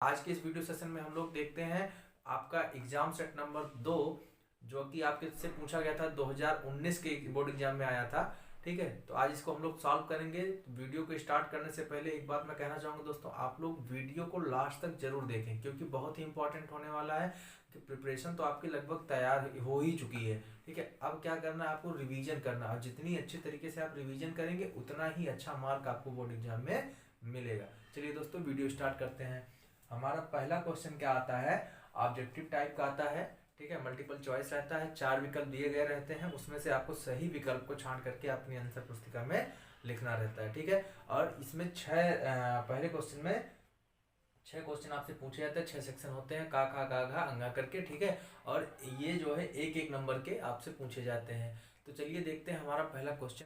आज के इस वीडियो सेशन में हम लोग देखते हैं आपका एग्जाम सेट नंबर 2, जो कि आपके से पूछा गया था 2019 के बोर्ड एग्जाम में आया था। ठीक है, तो आज इसको हम लोग सॉल्व करेंगे। तो वीडियो को स्टार्ट करने से पहले एक बात मैं कहना चाहूँगा दोस्तों, आप लोग वीडियो को लास्ट तक जरूर देखें, क्योंकि बहुत ही इंपॉर्टेंट होने वाला है। कि प्रिपरेशन तो आपकी लगभग तैयार हो ही चुकी है। ठीक है, अब क्या करना है, आपको रिवीजन करना है, और जितनी अच्छी तरीके से आप रिवीजन करेंगे उतना ही अच्छा मार्क आपको बोर्ड एग्जाम में मिलेगा। चलिए दोस्तों, वीडियो स्टार्ट करते हैं। हमारा पहला क्वेश्चन क्या आता है, ऑब्जेक्टिव टाइप का आता है। ठीक है, मल्टीपल चॉइस रहता है, 4 विकल्प दिए गए रहते हैं, उसमें से आपको सही विकल्प को छांट करके अपनी आंसर पुस्तिका में लिखना रहता है। ठीक है, और इसमें पहले क्वेश्चन में 6 क्वेश्चन आपसे पूछे जाते हैं। 6 सेक्शन होते हैं, का खा गा घा अंगा करके। ठीक है, और ये जो है एक एक नंबर के आपसे पूछे जाते हैं। तो चलिए देखते हैं हमारा पहला क्वेश्चन।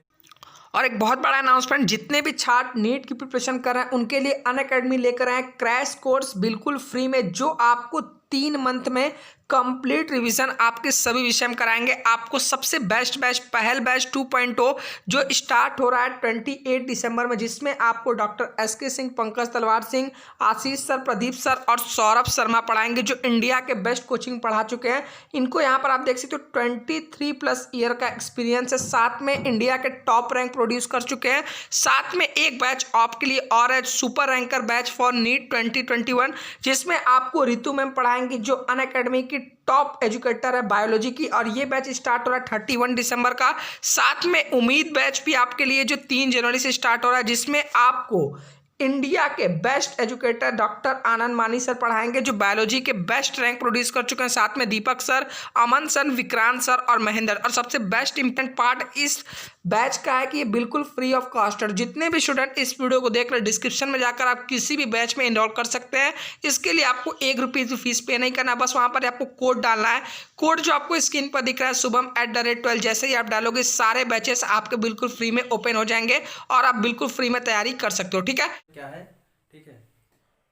और एक बहुत बड़ा अनाउंसमेंट, जितने भी छात्र नीट की प्रिपरेशन कर रहे हैं उनके लिए अनअकैडमी लेकर आए क्रैश कोर्स बिल्कुल फ्री में, जो आपको 3 मंथ में कंप्लीट रिवीजन आपके सभी विषय में कराएंगे। आपको सबसे बेस्ट बैच पहल बैच 2.0 जो स्टार्ट हो रहा है 28 दिसंबर में, जिसमें आपको डॉक्टर एस के सिंह, पंकज तलवार सिंह, आशीष सर, प्रदीप सर और सौरभ शर्मा पढ़ाएंगे, जो इंडिया के बेस्ट कोचिंग पढ़ा चुके हैं। इनको यहाँ पर आप देख सकते हो 23+ ईयर का एक्सपीरियंस है, साथ में इंडिया के टॉप रैंक प्रोड्यूस कर चुके हैं। साथ में एक बैच आपके लिए और है, super ranker batch for NEET 2021, जिसमें आपको रितु मैम पढ़ाएंगी, जो अनअकैडमी की टॉप एजुकेटर है बायोलॉजी की, और ये बैच स्टार्ट हो रहा है 31 दिसंबर का। साथ में उम्मीद बैच भी आपके लिए जो 3 जनवरी से स्टार्ट हो रहा है, जिसमें आपको इंडिया के बेस्ट एजुकेटर डॉक्टर आनंद मानी सर पढ़ाएंगे, जो बायोलॉजी के बेस्ट रैंक प्रोड्यूस कर चुके हैं। साथ में दीपक सर, अमन सर, विक्रांत सर और महेंद्र। और सबसे बेस्ट इंपॉर्टेंट पार्ट इस बैच का है कि ये बिल्कुल फ्री ऑफ कॉस्ट है। जितने भी स्टूडेंट इस वीडियो को देख रहे हैं, डिस्क्रिप्शन में जाकर आप किसी भी बैच में इनरोल कर सकते हैं। इसके लिए आपको ₹1 फीस पे नहीं करना, बस वहां पर आपको कोड डालना है। कोड जो आपको स्क्रीन पर दिख रहा है, शुभम@12, जैसे ही आप डालोगे सारे बैचेस आपके बिल्कुल फ्री में ओपन हो जाएंगे और आप बिल्कुल फ्री में तैयारी कर सकते हो। ठीक है, क्या है, ठीक है,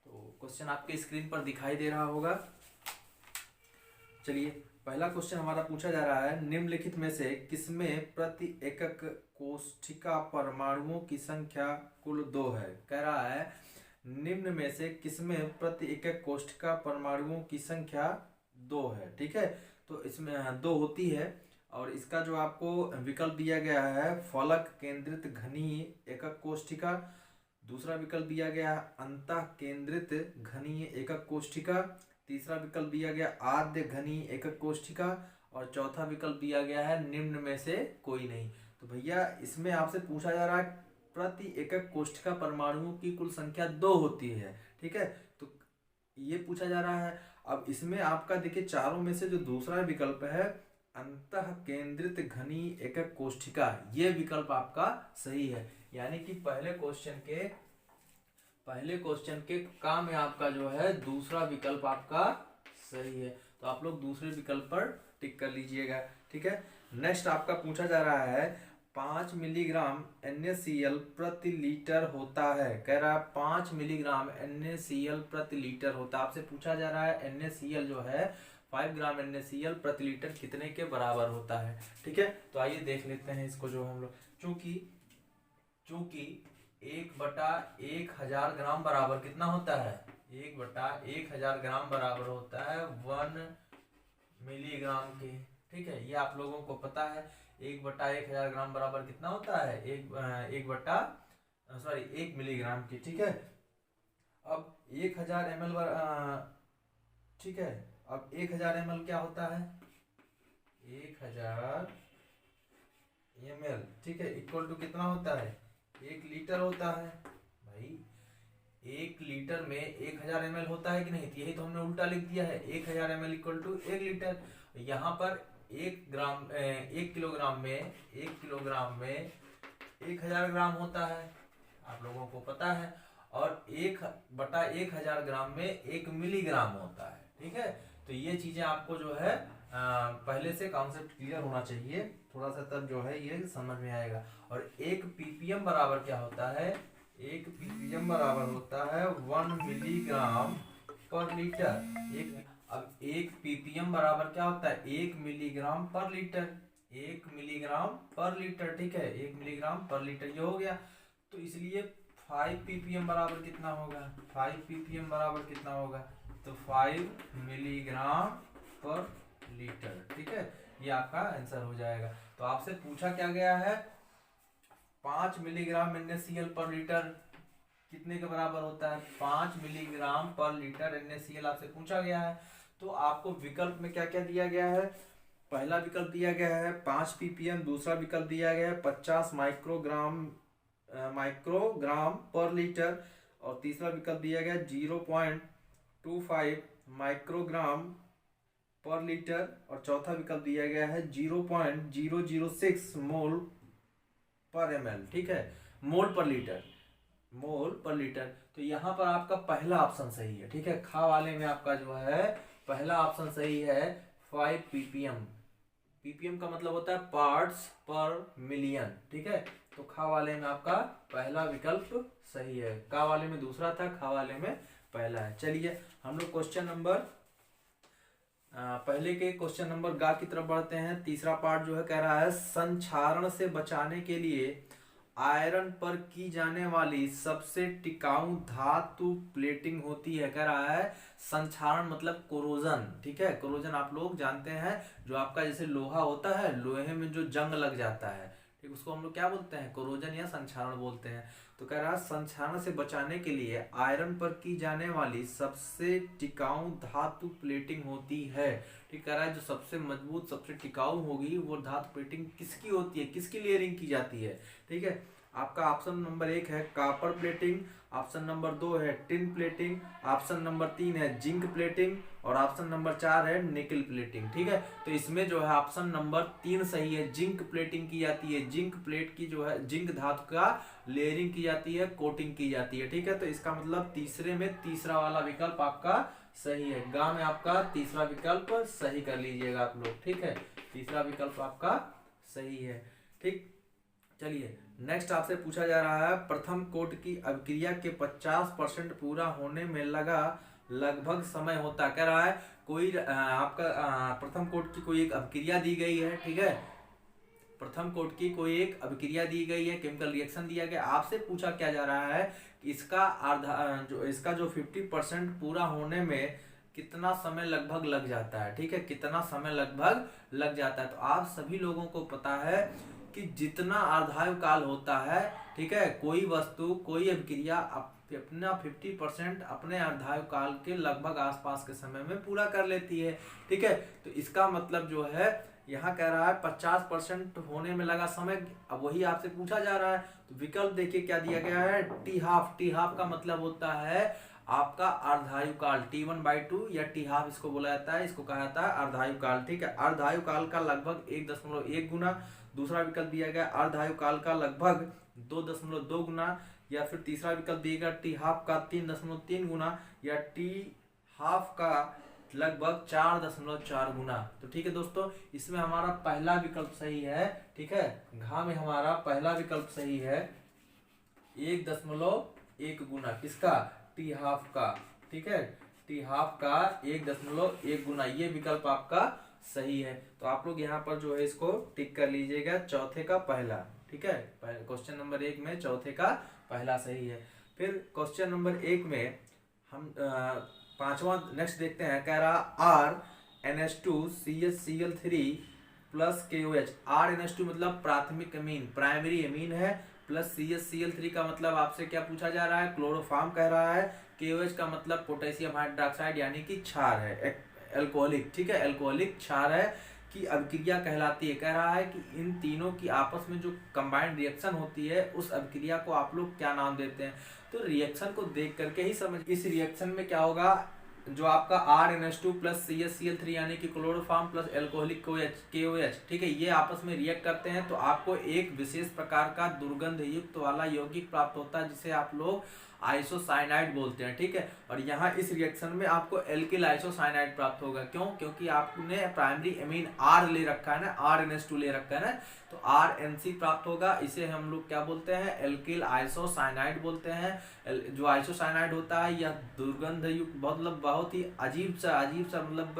तो क्वेश्चन आपके स्क्रीन पर दिखाई दे रहा होगा। चलिए, पहला क्वेश्चन हमारा पूछा जा रहा है, निम्नलिखित में से किसमें प्रति एकक कोष्ठिका परमाणुओं की संख्या कुल 2 है। कह रहा है निम्न में से किसमें प्रति एकक कोष्ठिका परमाणुओं की संख्या 2 है। ठीक है, तो इसमें 2 होती है, और इसका जो आपको विकल्प दिया गया है, फलक केंद्रित घनीय एकक कोष्ठिका। दूसरा विकल्प दिया गया है अंतः केंद्रित घनीय एकक कोष्ठिका। तीसरा विकल्प दिया गया आद्य घनीय एकक कोष्ठिका, और चौथा विकल्प दिया गया है निम्न में से कोई नहीं। तो भैया, इसमें आपसे पूछा जा रहा है प्रति एकक कोष्ठिका परमाणुओं की कुल संख्या 2 होती है। ठीक है, तो ये पूछा जा रहा है। अब इसमें आपका देखिए, चारों में से जो दूसरा विकल्प है अंतः केंद्रित घनीय एकक कोष्ठिका, ये विकल्प आपका सही है। यानी कि पहले क्वेश्चन के काम में आपका जो है दूसरा विकल्प आपका सही है। तो आप लोग दूसरे विकल्प पर टिक कर लीजिएगा। ठीक है, नेक्स्ट आपका पूछा जा रहा है 5 मिलीग्राम NaCl प्रति लीटर होता है। कह रहा है 5 मिलीग्राम NaCl प्रति लीटर होता है। आपसे पूछा जा रहा है NaCl जो है 5 ग्राम NaCl प्रति लीटर कितने के बराबर होता है। ठीक है, तो आइए देख लेते हैं इसको। जो हम लोग चूंकि 1/1000 ग्राम बराबर कितना होता है, 1/1000 ग्राम बराबर होता है 1 मिलीग्राम के। ठीक है, ये आप लोगों को पता है। 1/1000 ग्राम बराबर कितना होता है, 1 मिलीग्राम की। ठीक है, अब 1000 ml ठीक है, अब 1000 ml क्या होता है, 1000 ml। ठीक है, इक्वल टू कितना होता है, 1 लीटर होता है। भाई, 1 लीटर में 1000 ml होता है कि नहीं, तो यही तो हमने उल्टा लिख दिया है, 1000 ml इक्वल टू 1 लीटर। यहाँ पर 1 किलोग्राम में 1000 ग्राम होता है, आप लोगों को पता है। और 1/1000 ग्राम में 1 मिलीग्राम होता है। ठीक है, तो ये चीजें आपको जो है पहले से कॉन्सेप्ट क्लियर होना चाहिए थोड़ा सा, तब जो है ये समझ में आएगा। और 1 ppm बराबर क्या होता है, 1 ppm बराबर होता है 1 मिलीग्राम पर लीटर। अब 1 ppm बराबर क्या होता है, 1 मिलीग्राम पर लीटर, 1 मिलीग्राम पर लीटर। ठीक है, 1 मिलीग्राम पर लीटर ये हो गया। तो इसलिए 5 ppm बराबर कितना होगा, 5 ppm बराबर कितना होगा, तो 5 मिलीग्राम पर लीटर। ठीक है, ये आपका आंसर हो जाएगा। तो आपसे पूछा क्या गया है, 5 मिलीग्राम NaCl पर लीटर कितने के बराबर होता है, 5 मिलीग्राम पर लीटर NaCl आपसे पूछा गया है। तो आपको विकल्प में क्या क्या दिया गया है, पहला विकल्प दिया गया है 5 ppm, दूसरा विकल्प दिया गया है 50 माइक्रोग्राम पर लीटर, और तीसरा विकल्प दिया गया 0.25 माइक्रोग्राम पर लीटर, और चौथा विकल्प दिया गया है 0.006 मोल पर ml। ठीक है, मोल पर लीटर, मोल पर लीटर। तो यहाँ पर आपका पहला ऑप्शन सही है। ठीक है, खा वाले में आपका जो है पहला ऑप्शन सही है 5 ppm। ppm का मतलब होता है पार्ट्स पर मिलियन। ठीक है, तो खा वाले में आपका पहला विकल्प सही है, का वाले में दूसरा था, खा वाले में पहला है। चलिए हम लोग क्वेश्चन नंबर पहले के क्वेश्चन नंबर गा की तरफ बढ़ते हैं। तीसरा पार्ट जो है कह रहा है संक्षारण से बचाने के लिए आयरन पर की जाने वाली सबसे टिकाऊ धातु प्लेटिंग होती है। कह रहा है संक्षारण मतलब कोरोजन। ठीक है, कोरोजन आप लोग जानते हैं, जो आपका जैसे लोहा होता है, लोहे में जो जंग लग जाता है, ठीक, उसको हम लोग क्या बोलते हैं, कोरोजन या संक्षारण बोलते हैं। तो कह रहा है संक्षारण से बचाने के लिए आयरन पर की जाने वाली सबसे टिकाऊ धातु प्लेटिंग होती है। ठीक, कह रहा है जो सबसे मजबूत सबसे टिकाऊ होगी वो धातु प्लेटिंग किसकी होती है, किसकी लेयरिंग की जाती है। ठीक है, आपका ऑप्शन नंबर 1 है कॉपर प्लेटिंग, ऑप्शन नंबर 2 है टिन प्लेटिंग, ऑप्शन नंबर 3 है जिंक प्लेटिंग, और ऑप्शन नंबर 4 है निकल प्लेटिंग। ठीक है, तो इसमें जो है ऑप्शन नंबर 3 सही है, जिंक प्लेटिंग की जाती है। जिंक प्लेट की जो है जिंक धातु का लेयरिंग की जाती है, कोटिंग की जाती है। ठीक है, तो इसका मतलब तीसरे में तीसरा वाला विकल्प आपका सही है। गा में आपका तीसरा विकल्प सही कर लीजिएगा आप लोग। ठीक है, तीसरा विकल्प आपका सही है। ठीक, चलिए नेक्स्ट आपसे पूछा जा रहा है प्रथम कोट की अभिक्रिया के 50% पूरा होने में लगा लगभग समय होता। कह रहा है कोई आपका प्रथम कोट की कोई एक अभिक्रिया दी गई है। ठीक है, प्रथम कोट की कोई एक अभिक्रिया दी गई है, केमिकल रिएक्शन दिया गया। आपसे पूछा क्या जा रहा है कि इसका जो 50% पूरा होने में कितना समय लगभग लग जाता है। ठीक है, कितना समय लगभग लग जाता है। तो आप सभी लोगों को पता है कि जितना अर्धायु काल होता है, ठीक है, कोई वस्तु कोई अभिक्रिया अपना 50% अपने अर्धायु काल के लगभग आसपास के समय में पूरा कर लेती है। ठीक है, तो इसका मतलब जो है यहाँ कह रहा है 50% होने में लगा समय। अब वही आपसे पूछा जा रहा है, तो विकल्प देखिए क्या दिया गया है, टी हाफ। टी हाफ का मतलब होता है आपका अर्धायु काल, T1/2 या टी हाफ इसको बोला जाता है, इसको कहा जाता है अर्धायु काल। ठीक है, अर्धायु काल का लगभग 1.1 गुना। दूसरा विकल्प दिया गया अर्धायु काल का लगभग 2.2 गुना, या फिर तीसरा विकल्प दिएगा टी हाफ का 3.3 गुना, या टी हाफ का लगभग 4.4 गुना। तो ठीक है दोस्तों, इसमें हमारा पहला विकल्प सही है। ठीक है, घा में हमारा पहला विकल्प सही है 1.1 गुना, किसका, टी हाफ का। ठीक है, टी हाफ का 1.1 गुना, ये विकल्प आपका सही है। तो आप लोग यहाँ पर जो है इसको टिक कर लीजिएगा, चौथे का पहला। ठीक है, क्वेश्चन नंबर 1 में चौथे का पहला सही है। फिर क्वेश्चन नंबर 1 में हम पांचवा नेक्स्ट देखते हैं। कह रहा RNH2CHCl3 प्लस KOH। RNH2 मतलब प्राथमिक अमीन, प्राइमरी अमीन है, प्लस CHCl3 का मतलब आपसे क्या पूछा जा रहा है, क्लोरोफॉर्म कह रहा है। KOH का मतलब पोटेशियम हाइड्रोक्साइड यानी कि क्षार है, एल्कोहलिक। ठीक है, एल्कोहलिक क्षार है की अभिक्रिया कहलाती है। कह रहा है कि इन तीनों की आपस में जो कंबाइंड रिएक्शन होती है उस अभिक्रिया को आप लोग क्या नाम देते हैं। तो रिएक्शन को देख करके ही समझ, इस रिएक्शन में क्या होगा, जो आपका RNH2 प्लस CHCl3 यानी कि क्लोरोफॉर्म प्लस एल्कोहलिक KOH, ठीक है, ये आपस में रिएक्ट करते हैं तो आपको एक विशेष प्रकार का दुर्गंध युक्त वाला यौगिक प्राप्त होता है, जिसे आप लोग आइसोसाइनाइड बोलते हैं। ठीक है, और यहाँ इस रिएक्शन में आपको एल्किल आइसोसाइनाइड प्राप्त होगा। क्यों, क्योंकि आपने प्राइमरी अमीन R ले रखा है ना, RNH2 ले रखा है ना, तो RNC प्राप्त होगा। इसे हम लोग क्या बोलते हैं, एल्किल आइसोसाइनाइड बोलते हैं। जो आइसोसाइनाइड होता है यह दुर्गंध युक्त, मतलब बहुत ही अजीब सा मतलब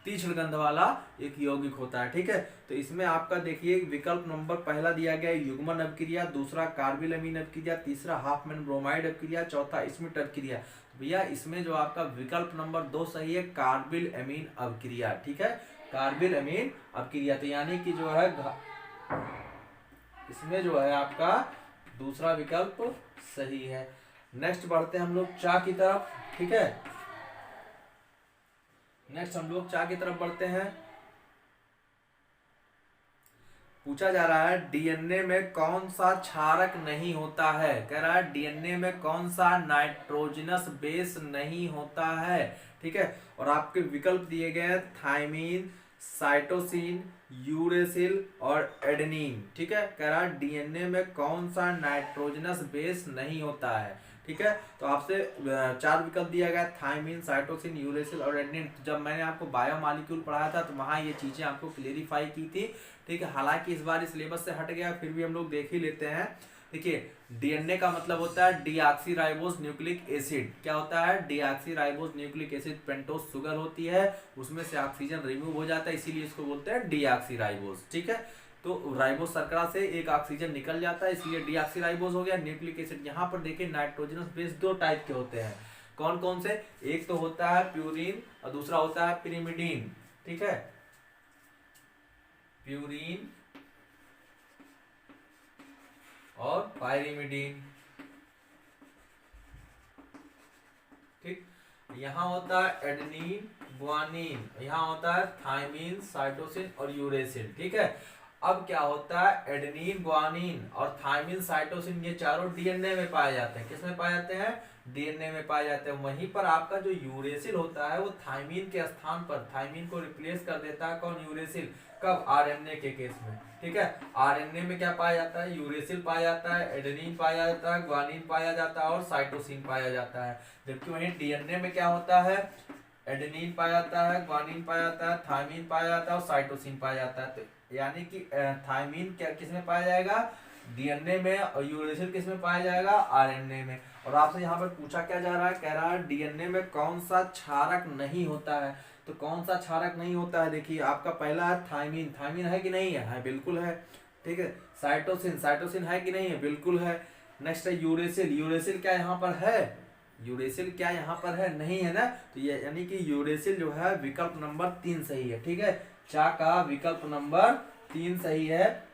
तीक्ष्ण गंध वाला एक यौगिक होता है। ठीक है, तो इसमें आपका देखिए विकल्प नंबर पहला दिया गया है युग्मन अपक्रिया, दूसरा कार्बिल अमीन अपक्रिया, तीसरा हाफमैन ब्रोमाइड अपक्रिया, चौथा स्मिट अपक्रिया। तो भैया इसमें जो आपका विकल्प नंबर 2 सही है, कार्बिल अमीन अपक्रिया। ठीक है, कार्बिल अमीन अपक्रिया। तो यानी कि जो है इसमें जो है आपका दूसरा विकल्प सही है। नेक्स्ट बढ़ते हैं हम लोग चा की तरफ। ठीक है, नेक्स्ट हम लोग चा की तरफ बढ़ते हैं। पूछा जा रहा है डीएनए में कौन सा क्षारक नहीं होता है। कह रहा है डीएनए में कौन सा नाइट्रोजनस बेस नहीं होता है। ठीक है, और आपके विकल्प दिए गए हैं थायमीन, साइटोसिन, यूरेसिल और एडेनिन। ठीक है, कह रहा है डीएनए में कौन सा नाइट्रोजनस बेस नहीं होता है। ठीक है, तो आपसे 4 विकल्प दिया गया, थायमीन, साइटोसिन, यूरेसिल और एडेनिन। जब मैंने आपको बायोमॉलिक्यूल पढ़ाया था तो वहां ये चीजें आपको क्लेरिफाई की थी। ठीक है, हालांकि इस बार सिलेबस से हट गया, फिर भी हम लोग देख ही लेते हैं। देखिए डीएनए का मतलब होता है डीऑक्सीराइबोस न्यूक्लिक एसिड। क्या होता है? Deoxyribose nucleic acid pentose sugar होती है, उसमें से ऑक्सीजन रिमूव हो जाता है, इसीलिए इसको बोलते हैं डीऑक्सीराइबोस। ठीक है, तो राइबोस शर्करा से एक ऑक्सीजन निकल जाता है, इसलिए डीऑक्सीराइबोस हो गया। न्यूक्लिक एसिड यहाँ पर देखिए नाइट्रोजनस बेस 2 टाइप के होते हैं। कौन कौन से? एक तो होता है प्यूरिन और दूसरा होता है पिरिमिडीन। ठीक है, प्यूरिन और पायरिमिडीन। ठीक, यहाँ होता है एडेनिन, ग्वानिन, यहाँ होता है थायमीन, साइटोसिन और यूरेसिल। ठीक है, अब क्या होता है एडेनिन, ग्वानिन और थायमीन, साइटोसिन ये चारों डीएनए में पाए जाते हैं। किसमें पाए जाते हैं? डीएनए में पाए जाते हैं। वहीं पर आपका जो यूरेसिल होता है वो थायमीन के स्थान पर थायमीन को रिप्लेस कर देता है। कौन? यूरेसिल। कब? आरएनए के केस में। ठीक है, आरएनए में क्या पाया जाता है? यूरेसिल पाया जाता है, एडेनिन पाया जाता है, ग्वानिन पाया जाता है और साइटोसिन पाया जाता है। जबकि वहीं डीएनए में क्या होता है? एडेनिन पाया जाता है, ग्वानिन पाया जाता है, थायमीन पाया जाता है और साइटोसिन पाया जाता है। तो यानी कि थायमीन क्या किसमें पाया जाएगा? डीएनए में, और यूरेसिल किसमें पाया जाएगा? आरएनए में। और आपसे यहाँ पर पूछा क्या जा रहा है? कह रहा है डीएनए में कौन सा क्षारक नहीं होता है। तो कौन सा क्षारक नहीं होता है? देखिए आपका पहला है थायमीन। थायमीन है कि नहीं है? है, बिल्कुल है। ठीक है, साइटोसिन, साइटोसिन है कि नहीं है? बिल्कुल है। नेक्स्ट है यूरेसिल। यूरेसिल क्या यहाँ पर है? यूरेसिल क्या यहाँ पर है? नहीं है ना। तो ये यानी कि यूरेसिल जो है विकल्प नंबर 3 सही है। ठीक है, चा का विकल्प नंबर 3 सही है।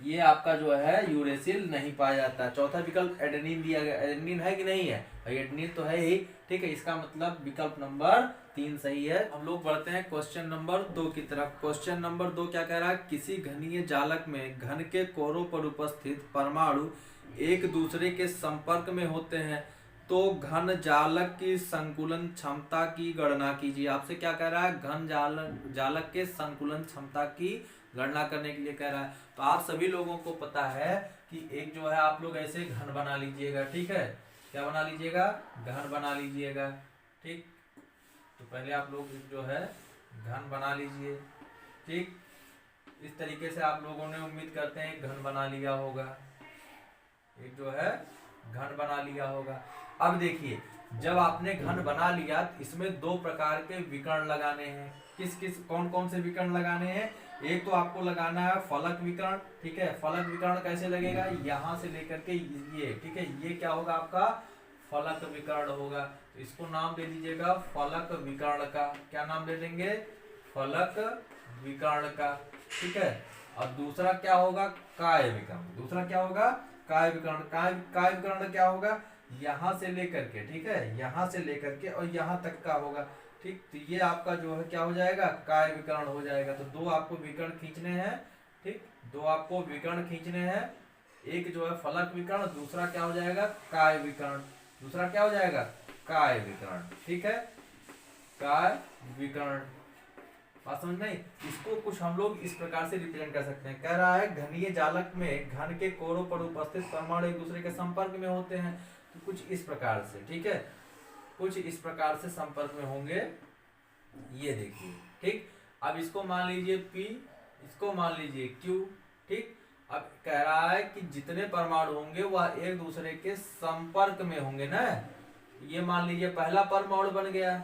ये आपका जो है यूरेसिल नहीं पाया जाता। चौथा विकल्प एडेनिन दिया गया। एडेनिन है कि नहीं है? भाई एडेनिन तो है ही। ठीक है, इसका मतलब विकल्प नंबर 3 सही है। हम लोग बढ़ते हैं क्वेश्चन नंबर 2 की तरफ। क्वेश्चन नंबर 2 क्या कह रहा है? किसी घनीय जालक में घन के कोरों पर उपस्थित परमाणु एक दूसरे के संपर्क में होते हैं तो घन जालक की संकुलन क्षमता की गणना कीजिए। आपसे क्या कह रहा है? घन जालक के संकुलन क्षमता की गणना करने के लिए कह रहा है। तो आप सभी लोगों को पता है कि एक जो है आप लोग ऐसे घन बना लीजिएगा। ठीक है, क्या बना लीजिएगा? घन बना लीजिएगा। ठीक, तो पहले आप लोग जो है घन बना लीजिए। ठीक, इस तरीके से आप लोगों ने उम्मीद करते हैं घन बना लिया होगा। एक जो है घन बना लिया होगा। अब देखिए जब आपने घन बना लिया तो इसमें 2 प्रकार के विकर्ण लगाने हैं। किस किस कौन कौन से विकर्ण लगाने हैं? एक तो आपको लगाना है फलक विकर्ण। ठीक है, फलक विकर्ण कैसे लगेगा? यहाँ से लेकर के ये। ठीक है, ये क्या होगा आपका? फलक विकर्ण होगा। तो इसको नाम दे दीजिएगा फलक विकर्ण का। क्या नाम दे देंगे? फलक विकर्ण का। ठीक है, और दूसरा क्या होगा? काय विकर्ण। दूसरा क्या होगा? काय विकर्ण। काय विकर्ण क्या होगा? यहाँ से लेकर के, ठीक है, यहाँ से लेकर के और यहाँ तक का होगा। ठीक, तो ये आपका जो है क्या हो जाएगा? काय विकर्ण हो जाएगा। तो 2 आपको विकर्ण खींचने हैं। ठीक, 2 आपको विकर्ण खींचने हैं। एक जो है फलक विकर्ण, दूसरा क्या हो जाएगा? काय विकर्ण। दूसरा क्या हो जाएगा? काय विकर्ण। ठीक है, काय विकर्ण। बात समझ में? इसको कुछ हम लोग इस प्रकार से रिप्रेजेंट कर सकते हैं। कह रहा है घनीय जालक में घन के कोरों पर उपस्थित परमाणु एक दूसरे के संपर्क में होते हैं तो कुछ इस प्रकार से। ठीक है, कुछ इस प्रकार से संपर्क में होंगे। ये देखिए। ठीक, अब इसको मान लीजिए P, इसको मान लीजिए Q। ठीक, अब कह रहा है कि जितने परमाणु होंगे वह एक दूसरे के संपर्क में होंगे ना। ये मान लीजिए पहला परमाणु बन गया।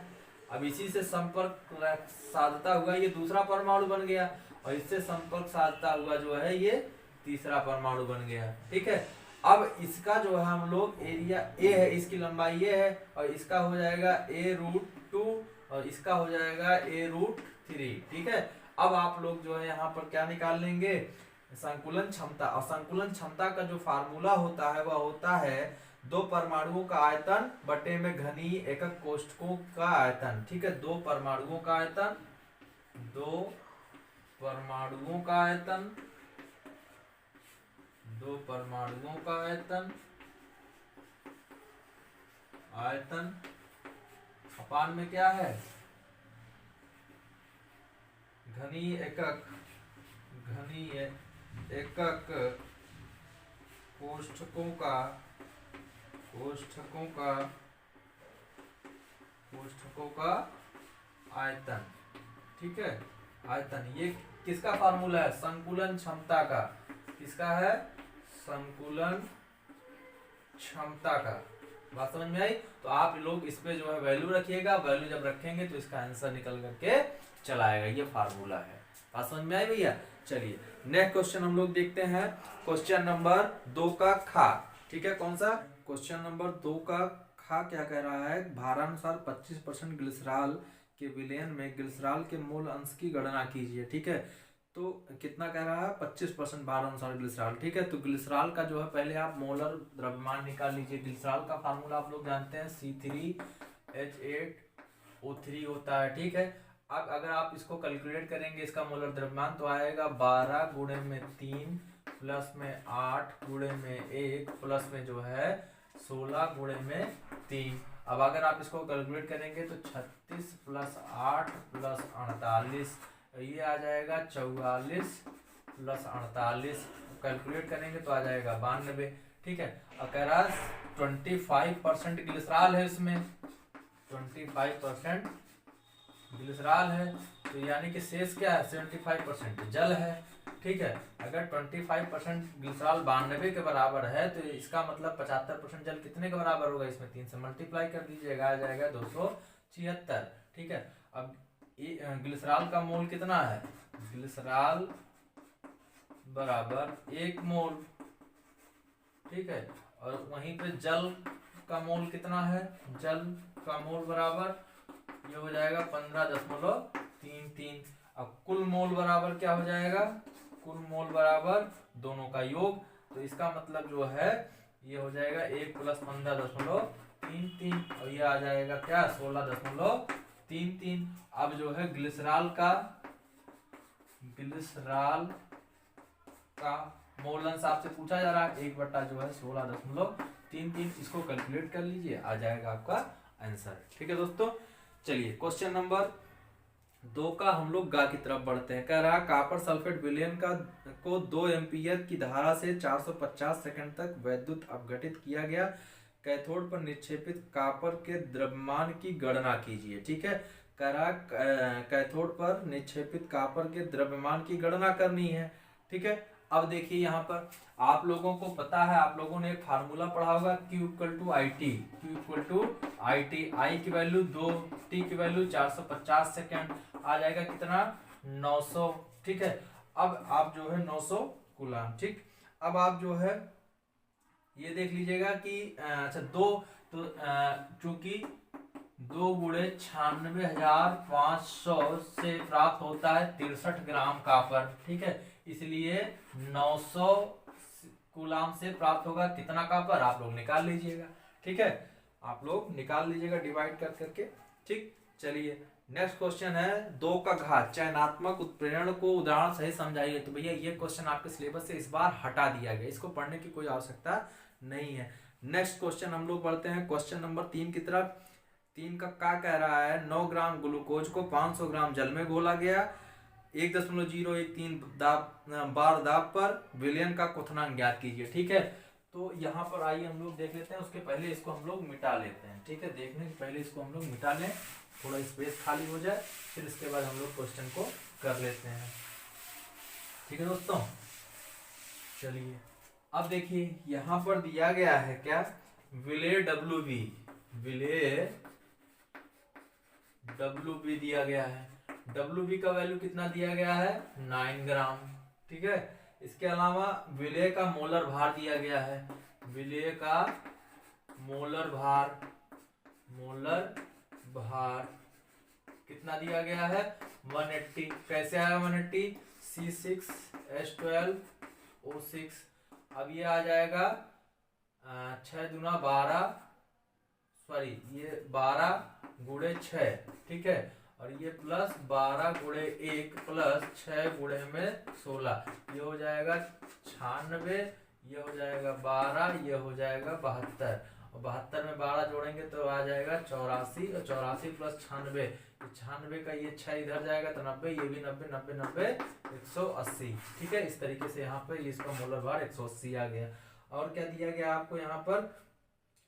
अब इसी से संपर्क साधता हुआ ये दूसरा परमाणु बन गया, और इससे संपर्क साधता हुआ जो है ये तीसरा परमाणु बन गया। ठीक है, अब इसका जो है हम लोग एरिया ए है, इसकी लंबाई ये है, और इसका हो जाएगा a√2 और इसका हो जाएगा a√3। ठीक है, अब आप लोग जो है यहाँ पर क्या निकाल लेंगे, संकुलन क्षमता। और संकुलन क्षमता का जो फार्मूला होता है वह होता है दो परमाणुओं का आयतन बटे में घनीय एकक कोष्ठकों का आयतन। ठीक है, दो परमाणुओं का आयतन, दो परमाणुओं का आयतन, दो परमाणुओं का आयतन, आयतन अपान में क्या है, घनीय एकक, घनीय एकक कोष्ठकों का, कोष्ठकों का, कोष्ठकों का आयतन। ठीक है, आयतन ये किसका फार्मूला है, संकुलन क्षमता का। किसका है, संकुलन क्षमता का। बात समझ में आई? तो आप लोग इस पे जो है वैल्यू रखिएगा, वैल्यू जब रखेंगे तो इसका आंसर निकल करके चला आएगा, ये फार्मूला है। बात समझ में आई भैया? चलिए नेक्स्ट क्वेश्चन हम लोग देखते हैं, क्वेश्चन नंबर 2 का खा। ठीक है, कौन सा क्वेश्चन नंबर 2 का खा क्या कह रहा है, भारानुसार 25% ग्लिसरॉल के विलयन में ग्लिसरॉल के मोल अंश की गणना कीजिए। ठीक है, तो कितना कह रहा है, 25% भारानुसार ग्लिसरॉल। ठीक है, तो ग्लिसरॉल का जो है पहले आप मोलर द्रव्यमान निकाल लीजिए। ग्लिसरॉल का फार्मूला आप लोग जानते हैं, C3H8O3 होता है। ठीक है, अब अगर आप इसको कैलकुलेट करेंगे इसका मोलर द्रव्यमान तो आएगा 12 गुणे में 3 प्लस में 8 गुणे में 1 प्लस में जो है 16 गुणे में 3। अब अगर आप इसको कैलकुलेट करेंगे तो 36 प्लस 8 प्लस 48, ये आ जाएगा 44 प्लस 48, कैलकुलेट करेंगे तो आ जाएगा 92। ठीक है, अब कह रहा 25% ग्लिसरॉल है, इसमें 25% ग्लिसरॉल है, तो यानी कि शेष क्या है, 75% जल है। ठीक है, अगर 25% ग्लिसरॉल 92 के बराबर है तो इसका मतलब 75% जल कितने के बराबर होगा, इसमें 3 से मल्टीप्लाई कर दीजिएगा, आ जाएगा 276। ठीक है, अब ग्लिसरॉल का मोल कितना है, ग्लिसरॉल बराबर 1 मोल। ठीक है, और वहीं पे जल का मोल कितना है, जल का मोल बराबर ये हो जाएगा 15.33। अब कुल मोल बराबर क्या हो जाएगा, कुल मोल बराबर दोनों का योग, तो इसका मतलब जो है ये हो जाएगा 1 प्लस 15.33 और ये आ जाएगा क्या, 16.33। अब जो है ग्लिसरॉल का मोल अंश आपसे पूछा जा रहा है, 1 बटा जो है 16.33, इसको कैलकुलेट कर लीजिए, आ जाएगा आपका आंसर। ठीक है दोस्तों, चलिए क्वेश्चन नंबर 2 का हम लोग गा की तरफ बढ़ते हैं। कह रहा कॉपर सल्फेट विलयन को 2 एम्पीयर की धारा से 450 सेकंड तक वैद्युत अपघटित किया गया, कैथोड पर निक्षेपित कॉपर के द्रव्यमान की गणना कीजिए। ठीक है, कह रहा कैथोड पर निक्षेपित कॉपर के द्रव्यमान की गणना करनी है। ठीक है, अब देखिए यहाँ पर आप लोगों को पता है, आप लोगों ने एक फार्मूला पढ़ा होगा Q=IT, Q=IT, I की वैल्यू 2, T की वैल्यू 450 सेकेंड, आ जाएगा कितना, 900। ठीक है, अब आप जो है 900 कूलाम। ठीक, अब आप जो है ये देख लीजिएगा कि अच्छा 2, तो चूंकि 2 गुणे 96,500 से प्राप्त होता है 63 ग्राम कॉपर। ठीक है, इसलिए 900 कूलाम से प्राप्त होगा कितना कॉपर, आप लोग निकाल लीजिएगा। ठीक है, आप लोग निकाल लीजिएगा डिवाइड कर करके। ठीक, चलिए नेक्स्ट क्वेश्चन है 2 का घात, चयनात्मक उत्प्रेरण को उदाहरण सही समझाइए। तो भैया ये क्वेश्चन आपके सिलेबस से इस बार हटा दिया गया, इसको पढ़ने की कोई आवश्यकता नहीं है। नेक्स्ट क्वेश्चन हम लोग बढ़ते हैं क्वेश्चन नंबर 3 की तरफ। 3 का क्या कह रहा है, 9 ग्राम ग्लूकोज को 500 ग्राम जल में घोला गया, 1.013 बार दाब पर विलयन का क्वथनांक ज्ञात कीजिए। ठीक है, तो यहाँ पर आइए हम लोग देख लेते हैं, उसके पहले इसको हम लोग मिटा लेते हैं। ठीक है, देखने के पहले इसको हम लोग मिटा लें, थोड़ा स्पेस खाली हो जाए, फिर इसके बाद हम लोग क्वेश्चन को कर लेते हैं। ठीक है दोस्तों, चलिए अब देखिए यहाँ पर दिया गया है क्या, विलेय WV, विलेय WB दिया गया है। WB का वैल्यू कितना दिया गया है? 9 ग्राम। ठीक है, इसके अलावा विलेय का मोलर भार दिया गया है। विलेय का मोलर भार कितना दिया गया है? 180। कैसे आया 180? C6H12O6। अब ये आ जाएगा 6 दूना 12, सॉरी ये 12 गुणे 6, ठीक है, और ये प्लस 12 गुणे 1 प्लस 6 गुणे में 16, ये हो जाएगा 96, ये हो जाएगा 12, ये हो जाएगा 72, और 72 में 12 जोड़ेंगे तो आ जाएगा 84, और 84 प्लस 96, 96 का ये 6 इधर जाएगा तो 90, ये भी 90, 90, 90, 180। ठीक है, इस तरीके से यहाँ पर इसका मोलर भार 180 आ गया। और क्या दिया गया आपको यहाँ पर?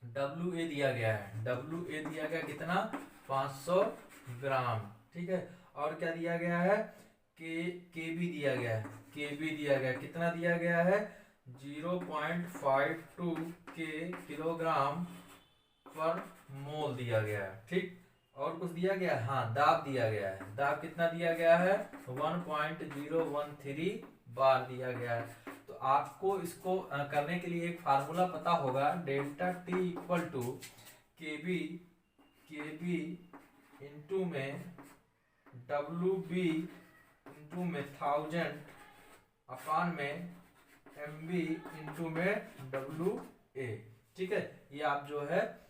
WA दिया गया है। WA दिया गया कितना? 500 ग्राम। ठीक है, और क्या दिया गया है? KB दिया गया है। KB दिया गया, कितना दिया गया है? 0.52 किलोग्राम पर मोल दिया गया है। ठीक, और कुछ दिया गया है? हाँ, दाब दिया गया है। दाब कितना दिया गया है? 1.013 बार दिया गया है। तो आपको इसको करने के लिए एक फार्मूला पता होगा, delta T equal to KB into में WB इंटू में 1000 अपान में MB इंटू में WA। ठीक है, ये आप जो है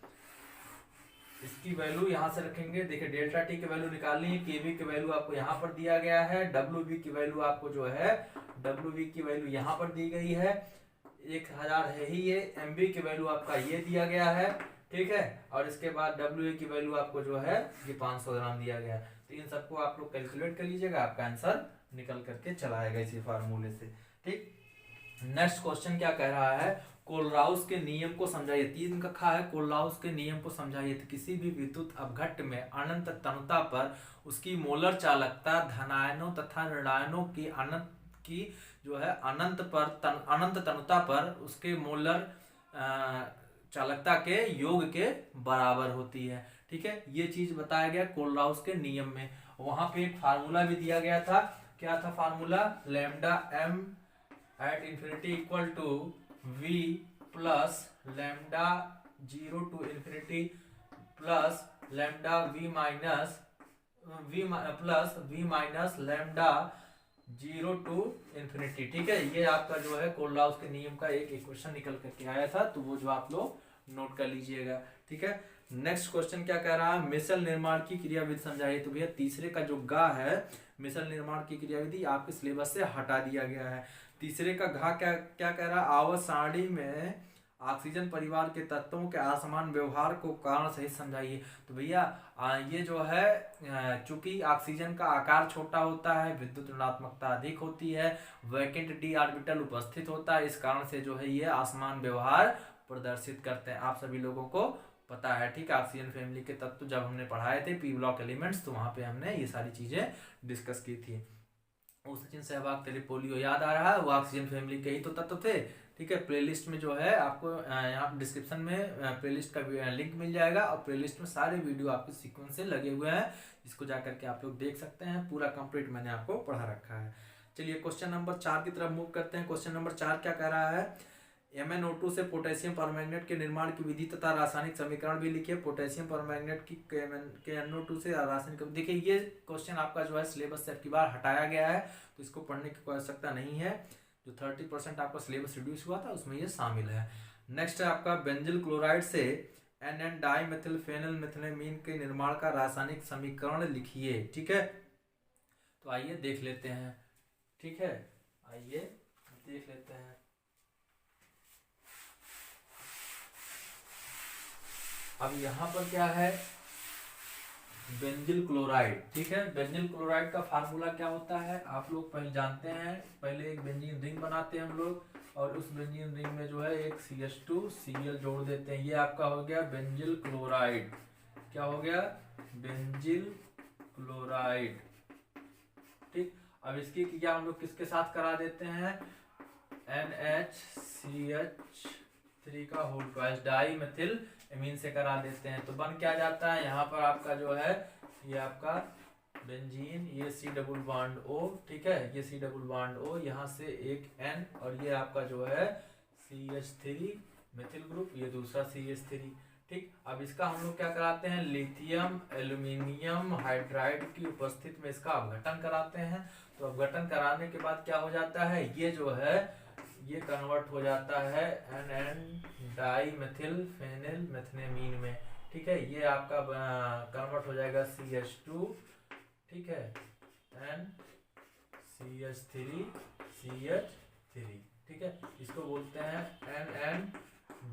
इसकी वैल्यू यहाँ से रखेंगे। देखिए, डेल्टा T की वैल्यू निकालनी है, KB की वैल्यू आपको यहाँ पर दिया गया है, WB की वैल्यू आपको जो है WB की वैल्यू यहाँ पर दी गई है, 1000 है ही ये। MB की वैल्यू आपका ये दिया गया है। ठीक है, और इसके बाद WA की वैल्यू आपको जो है ये 500 ग्राम दिया गया है। तो इन सबको आप लोग कैलकुलेट कर लीजिएगा, आपका आंसर निकल करके चला आएगा इसी फार्मूले से। ठीक, नेक्स्ट क्वेश्चन क्या कह रहा है? कोलराउस के नियम को समझाइए। 3 कक्षा है, कोलराउस के नियम को समझाइए। तो किसी भी विद्युत अपघट्ट में अनंत तनुता पर उसकी मोलर चालकता धनायनों तथा ऋणायनों की जो है अनंत तनुता पर उसके मोलर चालकता के योग के बराबर होती है। ठीक है, ये चीज बताया गया कोलराउस के नियम में। वहां पे एक फार्मूला भी दिया गया था। क्या था formula? Lambda m at infinity equal to V plus lambda 0 to infinity plus lambda V minus lambda 0 to infinity. ठीक है, ये आपका जो है कोलराउस के नियम का एक इक्वेशन निकल करके आया था, तो वो जो आप लोग नोट कर लीजिएगा। ठीक है, नेक्स्ट क्वेश्चन क्या कह रहा है? मिसल निर्माण की क्रियाविधि समझाइए। तो भैया तीसरे का जो गा है, मिसल निर्माण की क्रियाविधि आपके सिलेबस से हटा दिया गया है। तीसरे का घा क्या कह रहा है? आवर्त सारणी में ऑक्सीजन परिवार के तत्वों के असमान व्यवहार को कारण सहित समझाइए। तो भैया ये जो है चूंकि ऑक्सीजन का आकार छोटा होता है, विद्युत ऋणात्मकता अधिक होती है, वैकेंट डी ऑर्बिटल उपस्थित होता है, इस कारण से जो है ये असमान व्यवहार प्रदर्शित करते हैं। आप सभी लोगों को पता है। ठीक, ऑक्सीजन फैमिली के तत्व जब हमने पढ़ाए थे पी ब्लॉक एलिमेंट्स, तो वहां पे हमने ये सारी चीजें डिस्कस की थी। सचिन सहवाग टेलीपोलियो याद आ रहा है, वो ऑक्सीजन फैमिली के ही तो तत्व थे। ठीक है, प्लेलिस्ट में जो है आपको यहाँ डिस्क्रिप्शन में प्लेलिस्ट का लिंक मिल जाएगा, और प्लेलिस्ट में सारे वीडियो आपके सीक्वेंस से लगे हुए हैं, इसको जा करके आप लोग देख सकते हैं। पूरा कंप्लीट मैंने आपको पढ़ा रखा है। चलिए क्वेश्चन नंबर 4 की तरफ मूव करते हैं। क्वेश्चन नंबर 4 क्या कह रहा है? MnO2 से पोटेशियम परमैंगनेट के निर्माण की विधि तथा रासायनिक समीकरण भी लिखिए। पोटेशियम परमैंगनेट की KNO2 से रासायनिक, देखिए ये क्वेश्चन आपका जो है सिलेबस से अब बार हटाया गया है, तो इसको पढ़ने की कोई आवश्यकता नहीं है। जो 30% आपका सिलेबस रिड्यूस हुआ था उसमें ये शामिल है। नेक्स्ट है आपका बेंजिल क्लोराइड से NN डाइमेथिल फेनल मेथिलेमीन के निर्माण का रासायनिक समीकरण लिखिए। ठीक है, तो आइए देख लेते हैं। ठीक है, आइए देख लेते हैं। अब यहाँ पर क्या है? Benzyl chloride. ठीक है, बेंजिल क्लोराइड का फार्मूला क्या होता है आप लोग पहले जानते हैं। पहले एक बेंजीन रिंग बनाते हैं हम लोग, और उस बेंजीन रिंग में जो है एक CH2Cl जोड़ देते हैं। ये आपका हो गया बेंजिल क्लोराइड। क्या हो गया? Benzyl chloride. ठीक, अब इसकी क्या हम लोग किसके साथ करा देते हैं? NHCH3 का whole twice di methyl amine से करा देते हैं, तो बन क्या जाता है? यहाँ पर आपका जो है ये आपका बेंजीन, ये C डबल बॉन्ड O, ठीक है, ये C डबल बॉन्ड O, यहाँ से एक N, और ये आपका जो है CH3 मेथिल ग्रुप, ये दूसरा CH3। ठीक, अब इसका हम लोग क्या कराते हैं, लिथियम एल्यूमिनियम हाइड्राइड की उपस्थिति में इसका अपघटन कराते हैं। तो अपघटन कराने के बाद क्या हो जाता है, ये जो है ये कन्वर्ट हो जाता है NN डाई मेथिल फेनिल मेथनेमीन में। ठीक है, ये आपका कन्वर्ट हो जाएगा CH2, ठीक है, N CH3 CH3, ठीक है, इसको बोलते हैं NN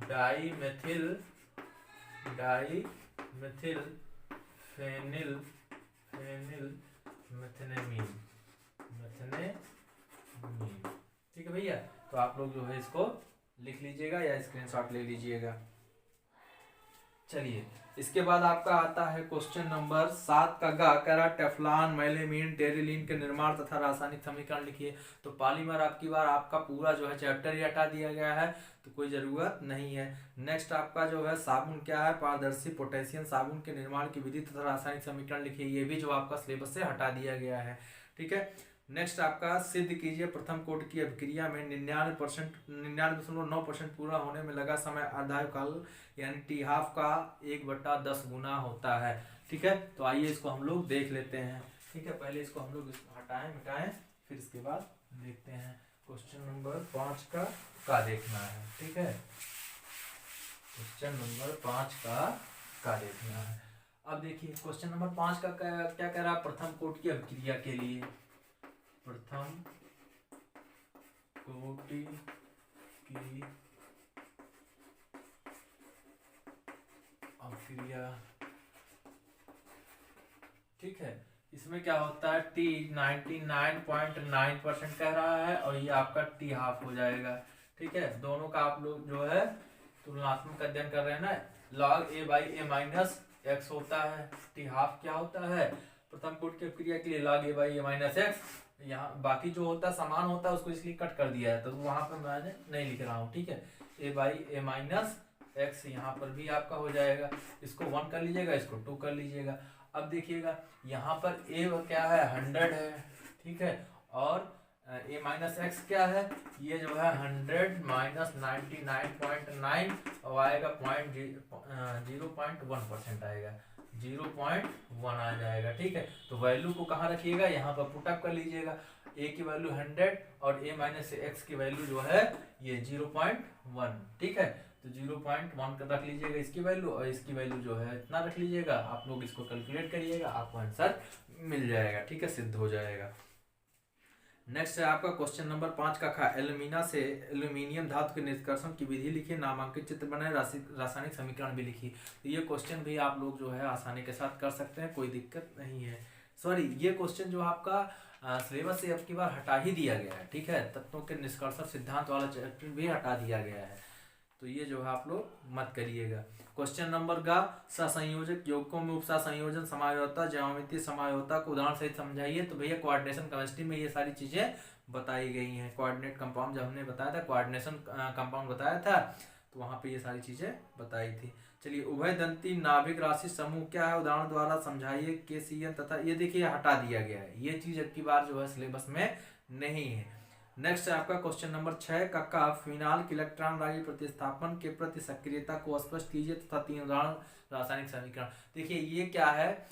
डाई मेथिल फेनिल मेथनेमीन। ठीक है भैया, तो आप लोग जो है इसको लिख लीजिएगा या स्क्रीनशॉट ले लीजिएगा। चलिए, इसके बाद आपका आता है क्वेश्चन नंबर 7 का गा, करा टेफ्लॉन मेलामीन टेरिलीन के निर्माण तथा रासायनिक समीकरण लिखिए। तो पॉलीमर आपकी बार आपका पूरा जो है चैप्टर ही हटा दिया गया है, तो कोई ज़रूरत नहीं है। नेक्स्ट आपका जो है साबुन क्या है, पारदर्शी पोटेशियम साबुन के निर्माण की विधि तथा रासायनिक समीकरण लिखिए, ये भी जो आपका सिलेबस से हटा दिया गया है। ठीक है, नेक्स्ट आपका सिद्ध कीजिए प्रथम कोट की अभिक्रिया में 99.9% पूरा होने में लगा समय आधायु काल यानी T½ का 1/10 गुना होता है। ठीक है, तो आइए इसको हम लोग देख लेते हैं। ठीक है, पहले इसको हम लोग हटाएं मिटाएं, फिर इसके बाद देखते हैं क्वेश्चन नंबर 5 का देखना है। ठीक है, क्वेश्चन नंबर 5 का देखना है। अब देखिए क्वेश्चन नंबर 5 का क्या कह रहा है, प्रथम कोट की अभिक्रिया के लिए, प्रथम कोटि की अभिक्रिया। ठीक है, इसमें क्या होता है, T 99.9% कह रहा है और ये आपका T½ हो जाएगा। ठीक है, दोनों का आप लोग जो है तुलनात्मक अध्ययन कर रहे हैं ना, log A/A- होता है, T½ क्या होता है, प्रथम कोट की अभिक्रिया के लिए log A/A-x। यहाँ बाकी जो होता है समान होता है उसको इसलिए कट कर दिया है, तो वहां पर मैंने नहीं लिख रहा हूँ। ठीक है, A/A-x यहाँ पर भी आपका हो जाएगा, इसको 1 कर लीजिएगा, इसको 2 कर लीजिएगा। अब देखिएगा यहाँ पर A क्या है, 100 है। ठीक है, और A-x क्या है, ये जो है 100 माइनस 99.9 और आएगा 0.1% आएगा, 0.1 आ जाएगा। ठीक है, तो वैल्यू को कहाँ रखिएगा, यहाँ पर पुटअप कर लीजिएगा। A की वैल्यू 100 और A-x की वैल्यू जो है ये 0.1। ठीक है, तो 0.1 रख लीजिएगा इसकी वैल्यू, और इसकी वैल्यू जो है इतना रख लीजिएगा। आप लोग इसको कैलकुलेट करिएगा, आपको आंसर मिल जाएगा। ठीक है, सिद्ध हो जाएगा। नेक्स्ट है आपका क्वेश्चन नंबर 5 का खा, एल्यूमिना से एल्यूमिनियम धातु के निष्कर्षण की विधि लिखिए, नामांकित चित्र बनाए, रासायनिक समीकरण भी लिखिए। तो ये क्वेश्चन भी आप लोग जो है आसानी के साथ कर सकते हैं, कोई दिक्कत नहीं है। सॉरी, ये क्वेश्चन जो आपका सिलेबस से अब की बार हटा ही दिया गया है। ठीक है, तत्वों के निष्कर्षण सिद्धांत वाला चैप्टर भी हटा दिया गया है, तो ये जो है आप लोग मत करिएगा। क्वेश्चन नंबर का, सहसंयोजक यौगिकों में उपसा संयोजन समायोजकता ज्यामितीय समायोजकता को उदाहरण सहित समझाइए। तो भैया कोऑर्डिनेशन केमिस्ट्री में ये सारी चीजें बताई गई हैं। कोऑर्डिनेट कंपाउंड जब हमने बताया था, कोऑर्डिनेशन कंपाउंड बताया था, तो वहां पे ये सारी चीजें बताई थी। चलिए, उभयदंती नाभिक राशि समूह क्या है, उदाहरण द्वारा समझाइए। KCN तथा, ये देखिए हटा दिया गया है, ये चीज अब की बार जो है सिलेबस में नहीं है। नेक्स्ट है आपका क्वेश्चन नंबर 6 का फिनाल के इलेक्ट्रॉन रागी प्रतिस्थापन के प्रति सक्रियता को स्पष्ट कीजिए तथा 3 उदाहरण रासायनिक समीकरण। देखिए ये क्या है,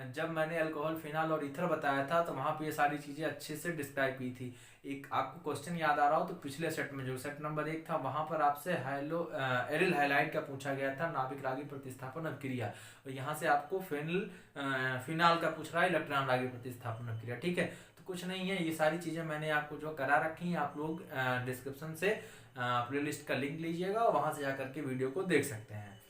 जब मैंने अल्कोहल, फिनाल और ईथर बताया था तो वहां पे ये सारी चीजें अच्छे से डिस्क्राइब की थी। एक आपको क्वेश्चन याद आ रहा हो तो पिछले सेट में जो सेट नंबर 1 था वहां पर आपसे एरिल हाइलाइट का पूछा गया था, नाभिक रागी प्रतिस्थापन अभिक्रिया, और यहाँ से आपको फिनाल का पूछ रहा है, इलेक्ट्रॉन रागी प्रतिस्थापन अभिक्रिया। ठीक है, कुछ नहीं है, ये सारी चीजें मैंने आपको जो करा रखी हैं, आप लोग डिस्क्रिप्शन से प्लेलिस्ट का लिंक लीजिएगा और वहां से जाकर के वीडियो को देख सकते हैं।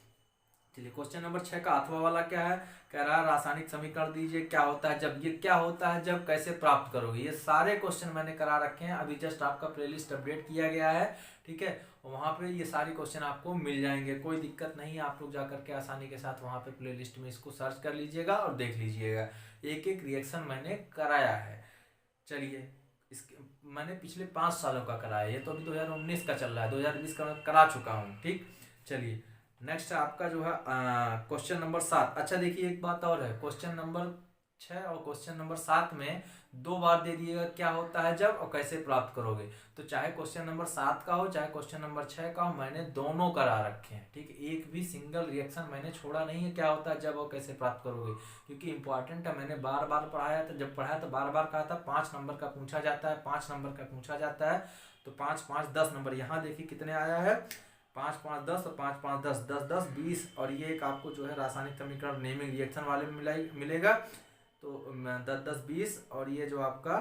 चलिए, क्वेश्चन नंबर 6 का अथवा वाला क्या है, कह रहा है रासायनिक समीकरण दीजिए, क्या होता है जब, ये क्या होता है जब, कैसे प्राप्त करोगे। ये सारे क्वेश्चन मैंने करा रखे हैं, अभी जस्ट आपका प्लेलिस्ट अपडेट किया गया है। ठीक है, वहां पे ये सारे क्वेश्चन आपको मिल जाएंगे, कोई दिक्कत नहीं है। आप लोग जाकर के आसानी के साथ वहां पे प्लेलिस्ट में इसको सर्च कर लीजिएगा और देख लीजिएगा, एक एक रिएक्शन मैंने कराया है। चलिए, इसके मैंने पिछले 5 सालों का कराया, ये तो अभी 2019 का चल रहा है, 2020 का मैं करा चुका हूँ। ठीक, चलिए नेक्स्ट आपका जो है क्वेश्चन नंबर 7। अच्छा देखिए एक बात और है, क्वेश्चन नंबर 6 और क्वेश्चन नंबर 7 में 2 बार दे दिएगा क्या होता है जब और कैसे प्राप्त करोगे। तो चाहे क्वेश्चन नंबर 7 का हो चाहे क्वेश्चन नंबर 6 का हो, मैंने दोनों करा रखे हैं, ठीक है। एक भी सिंगल रिएक्शन मैंने छोड़ा नहीं है क्या होता है जब और कैसे प्राप्त करोगे, क्योंकि इंपॉर्टेंट है। मैंने बार बार पढ़ाया था, जब पढ़ाया तो बार बार कहा था 5 नंबर का पूछा जाता है, 5 नंबर का पूछा जाता है। तो 5 5 10 नंबर, यहाँ देखिए कितने आया है, 5 5 10 और 5 5 10 10 10 20। और ये एक आपको जो है रासायनिक समीकरण नेमिंग रिएक्शन वाले में मिलेगा। तो 10 10 20 और ये जो आपका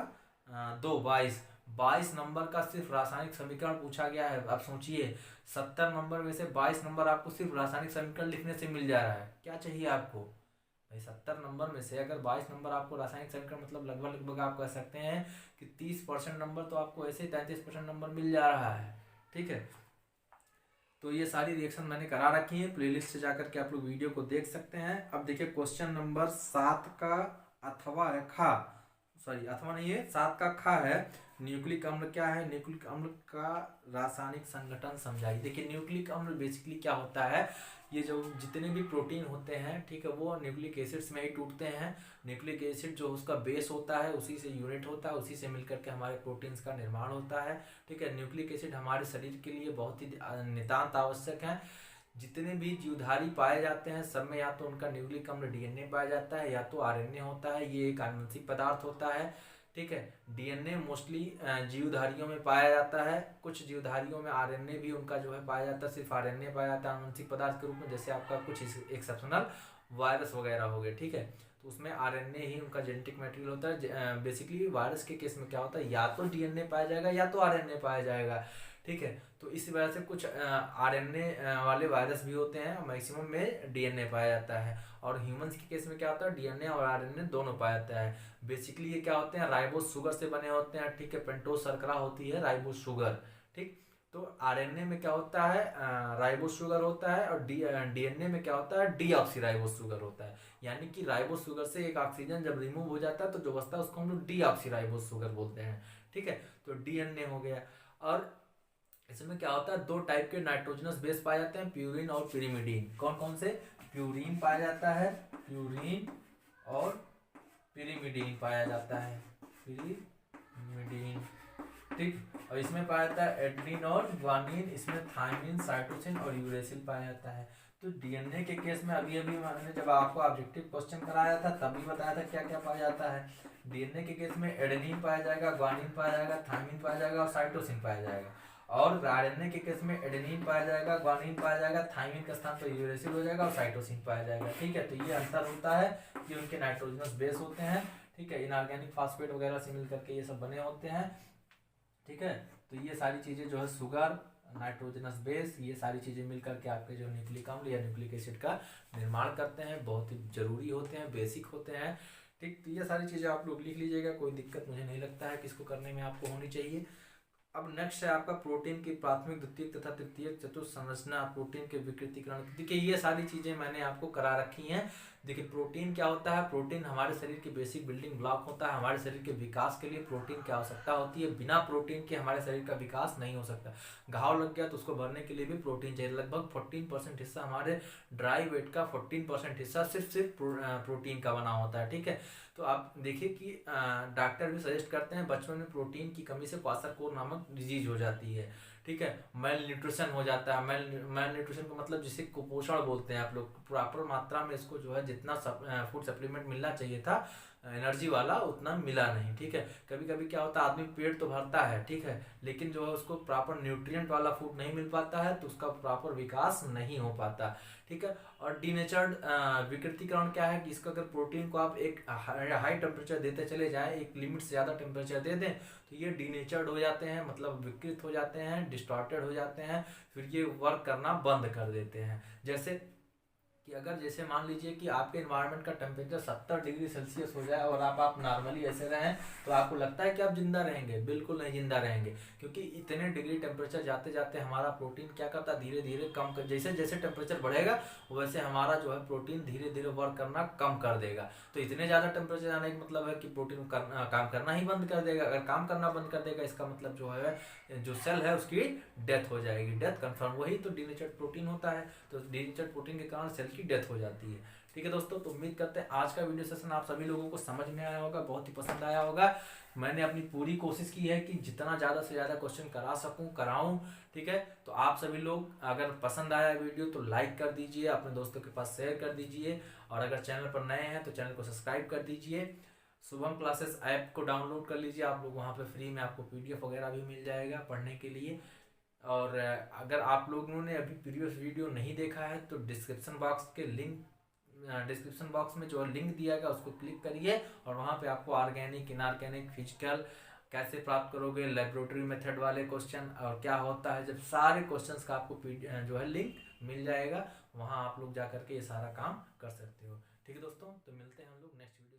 2 22 नंबर का सिर्फ रासायनिक समीकरण पूछा गया है। अब सोचिए 70 नंबर में से 22 नंबर आपको सिर्फ रासायनिक समीकरण लिखने से मिल जा रहा है। क्या चाहिए आपको भाई, 70 नंबर में से अगर 22 नंबर आपको रासायनिक समीकरण, मतलब लगभग लगभग आप कह सकते हैं कि 30% नंबर तो आपको ऐसे ही 33% नंबर मिल जा रहा है, ठीक है। तो ये सारी रिएक्शन मैंने करा रखी है, प्लेलिस्ट से जाकर के आप लोग वीडियो को देख सकते हैं। अब देखिए क्वेश्चन नंबर 7 का अथवा है खा, सॉरी अथवा नहीं है, 7 का खा है, न्यूक्लिक अम्ल क्या है, न्यूक्लिक अम्ल का रासायनिक संगठन समझाइए। देखिए न्यूक्लिक अम्ल बेसिकली क्या होता है, ये जो जितने भी प्रोटीन होते हैं, ठीक है, वो न्यूक्लिक एसिड्स में ही टूटते हैं। न्यूक्लिक एसिड जो उसका बेस होता है उसी से यूनिट होता है, उसी से मिलकर के हमारे प्रोटीन्स का निर्माण होता है, ठीक है। न्यूक्लिक एसिड हमारे शरीर के लिए बहुत ही नितांत आवश्यक है। जितने भी जीवधारी पाए जाते हैं सब में या तो उनका न्यूक्लिक अम्ल डीएनए पाया जाता है या तो आरएनए होता है, ये एक आनुवंशिक पदार्थ होता है, ठीक है। डीएनए मोस्टली जीवधारियों में पाया जाता है, कुछ जीवधारियों में आरएनए भी उनका जो है पाया जाता है, सिर्फ आरएनए पाया जाता है आनुवंशिक पदार्थ के रूप में, जैसे आपका कुछ एक्सेप्शनल वायरस वगैरह हो गए, ठीक है। तो उसमें आरएनए ही उनका जेनेटिक मटेरियल होता है। बेसिकली वायरस के केस में क्या होता है, या तो डीएनए पाया जाएगा या तो आरएनए पाया जाएगा, ठीक है। तो इस वजह से कुछ आरएनए वाले वायरस भी होते हैं, मैक्सिमम में डीएनए पाया जाता है। और ह्यूमंस के केस में क्या होता है, डीएनए और आरएनए दोनों पाया जाता है। बेसिकली ये क्या होते हैं, राइबोस शुगर से बने होते हैं, ठीक है। पेंटोस शर्करा होती है राइबोस शुगर, ठीक। तो आरएनए में क्या होता है, राइबोस शुगर होता है, और डीएनए में क्या होता है, डीऑक्सीराइबोस शुगर होता है। यानी कि राइबोस शुगर से एक ऑक्सीजन जब रिमूव हो जाता है तो जो बचता है उसको हम लोग डीऑक्सीराइबोस शुगर बोलते हैं, ठीक है। तो डीएनए हो गया। और इसमें क्या होता है, 2 टाइप के नाइट्रोजनस बेस पाए जाते हैं, प्यूरिन और पिरिमिडीन। कौन कौन से, प्यूरिन पाया जाता है, प्यूरिन और पिरिमिडीन पाया जाता है, पिरिमिडीन, ठीक। और इसमें पाया जाता है एडेनिन और ग्वानिन, इसमें थायमिन, साइटोसिन और यूरेसिल पाया जाता है। तो डीएनए के केस में अभी मैंने जब आपको ऑब्जेक्टिव क्वेश्चन कराया था तभी बताया था क्या क्या पाया जाता है। डीएनए के केस में एडेनिन पाया जाएगा, ग्वानिन पाया जाएगा, थायमिन पाया जाएगा और साइटोसिन पाया जाएगा। और आरएनए के केस में एडेनिन पाया जाएगा, ग्वानिन पाया जाएगा, थायमिन का स्थान पर यूरेसिल हो जाएगा और साइटोसिन पाया जाएगा, ठीक है। तो ये अंतर होता है कि उनके नाइट्रोजनस बेस होते हैं, ठीक है। इनऑर्गेनिक फास्फेट वगैरह से मिलकर के ये सब बने होते हैं, ठीक है। तो ये सारी चीज़ें जो है शुगर, नाइट्रोजनस बेस, ये सारी चीज़ें मिलकर के आपके जो न्यूक्लिक अम्ल या न्यूक्लिक एसिड का निर्माण करते हैं, बहुत ही जरूरी होते हैं, बेसिक होते हैं, ठीक। तो ये सारी चीज़ें आप लोग लिख लीजिएगा, कोई दिक्कत मुझे नहीं लगता है कि इसको करने में आपको होनी चाहिए। अब नेक्स्ट है आपका प्रोटीन की प्राथमिक, द्वितीयक तथा तृतीयक चतुर्थ संरचना, प्रोटीन के विकृतीकरण। देखिए ये सारी चीजें मैंने आपको करा रखी हैं। देखिए प्रोटीन क्या होता है, प्रोटीन हमारे शरीर की बेसिक बिल्डिंग ब्लॉक होता है। हमारे शरीर के विकास के लिए प्रोटीन की आवश्यकता होती है, बिना प्रोटीन के हमारे शरीर का विकास नहीं हो सकता। घाव लग गया तो उसको भरने के लिए भी प्रोटीन चाहिए। लगभग 14% हिस्सा हमारे ड्राई वेट का 14% हिस्सा सिर्फ प्रोटीन का बना होता है, ठीक है। तो आप देखिए कि डॉक्टर भी सजेस्ट करते हैं बचपन में प्रोटीन की कमी से क्वाशरकोर नामक डिजीज हो जाती है, ठीक है। मेल न्यूट्रिशन हो जाता है। मेल न्यूट्रिशन का मतलब जिसे कुपोषण बोलते हैं आप लोग। प्रॉपर मात्रा में इसको जो है जितना फूड सप्लीमेंट मिलना चाहिए था एनर्जी वाला उतना मिला नहीं, ठीक है। कभी कभी क्या होता है आदमी पेट तो भरता है, ठीक है, लेकिन जो है उसको प्रॉपर न्यूट्रिएंट वाला फूड नहीं मिल पाता है तो उसका प्रॉपर विकास नहीं हो पाता, ठीक है। और डीनेचर्ड विकृतीकरण क्या है कि इसका अगर प्रोटीन को आप एक हाई टेम्परेचर देते चले जाएं, एक लिमिट से ज़्यादा टेम्परेचर दे दें तो ये डीनेचर्ड हो जाते हैं, मतलब विकृत हो जाते हैं, डिस्टॉर्टेड हो जाते हैं, फिर ये वर्क करना बंद कर देते हैं। जैसे कि अगर जैसे मान लीजिए कि आपके इन्वायरमेंट का टेम्परेचर 70 डिग्री सेल्सियस हो जाए और आप नॉर्मली ऐसे रहें, तो आपको लगता है कि आप जिंदा रहेंगे? बिल्कुल नहीं जिंदा रहेंगे, क्योंकि इतने डिग्री टेम्परेचर जाते जाते हमारा प्रोटीन क्या करता है, धीरे धीरे कम कर, जैसे जैसे टेम्परेचर बढ़ेगा वैसे हमारा जो है प्रोटीन धीरे धीरे वर्क करना कम कर देगा। तो इतने ज़्यादा टेम्परेचर आने का मतलब है कि प्रोटीन काम करना ही बंद कर देगा। अगर काम करना बंद कर देगा इसका मतलब जो है जो सेल है उसकी डेथ हो जाएगी। डेथ कंफर्म, वही तो डीनेचर्ड प्रोटीन होता है। तो डीनेचर्ड प्रोटीन के कारण सेल की डेथ हो जाती है। ठीक है दोस्तों, तो उम्मीद करते हैं आज का वीडियो सेशन आप सभी लोगों को समझ में आया होगा, बहुत ही पसंद आया होगा। मैंने अपनी पूरी कोशिश की है कि जितना ज़्यादा से ज़्यादा क्वेश्चन करा सकूं कराऊं। ठीक है, तो आप सभी लोग अगर पसंद आया वीडियो तो लाइक कर दीजिए, अपने दोस्तों के पास शेयर कर दीजिए, और अगर चैनल पर नए हैं तो चैनल को सब्सक्राइब कर दीजिए। शुभम क्लासेस ऐप को डाउनलोड कर लीजिए आप लोग, वहाँ पे फ्री में आपको PDF वगैरह भी मिल जाएगा पढ़ने के लिए। और अगर आप लोगों ने अभी प्रीवियस वीडियो नहीं देखा है तो डिस्क्रिप्शन बॉक्स में जो लिंक दिया गया उसको क्लिक करिए, और वहाँ पे आपको ऑर्गेनिक, इनऑर्गेनिक, फिजिकल कैसे प्राप्त करोगे, लेबोरेटरी मेथड वाले क्वेश्चन, और क्या होता है जब सारे क्वेश्चंस का आपको जो है लिंक मिल जाएगा। वहाँ आप लोग जा करके ये सारा काम कर सकते हो। ठीक है दोस्तों, तो मिलते हैं हम लोग नेक्स्ट वीडियो।